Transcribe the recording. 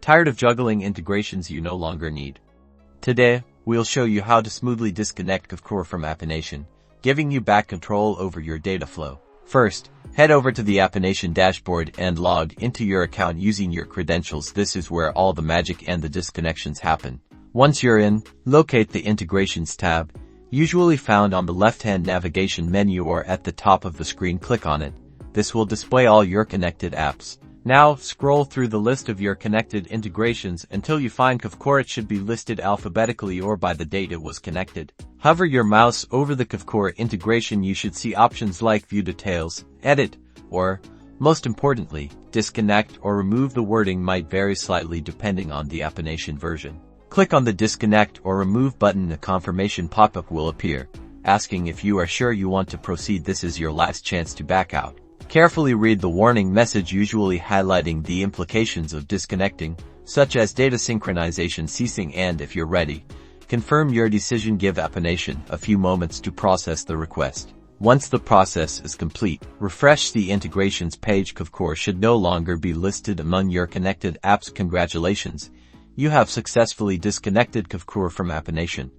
Tired of juggling integrations you no longer need? Today, we'll show you how to smoothly disconnect Kvcore from Apination, giving you back control over your data flow. First, head over to the Apination dashboard and log into your account using your credentials. This is where all the magic and the disconnections happen. Once you're in, locate the Integrations tab, usually found on the left-hand navigation menu or at the top of the screen. Click on it. This will display all your connected apps. Now, scroll through the list of your connected integrations until you find Kvcore. It should be listed alphabetically or by the date it was connected. Hover your mouse over the Kvcore integration. You should see options like View Details, Edit, or, most importantly, Disconnect or Remove. The wording might vary slightly depending on the Apination version. Click on the Disconnect or Remove button. A confirmation pop-up will appear, asking if you are sure you want to proceed. This is your last chance to back out. Carefully read the warning message, usually highlighting the implications of disconnecting, such as data synchronization ceasing, and if you're ready, confirm your decision. Give Apination a few moments to process the request. Once the process is complete, refresh the integrations page. Kvcore should no longer be listed among your connected apps. Congratulations! You have successfully disconnected Kvcore from Apination.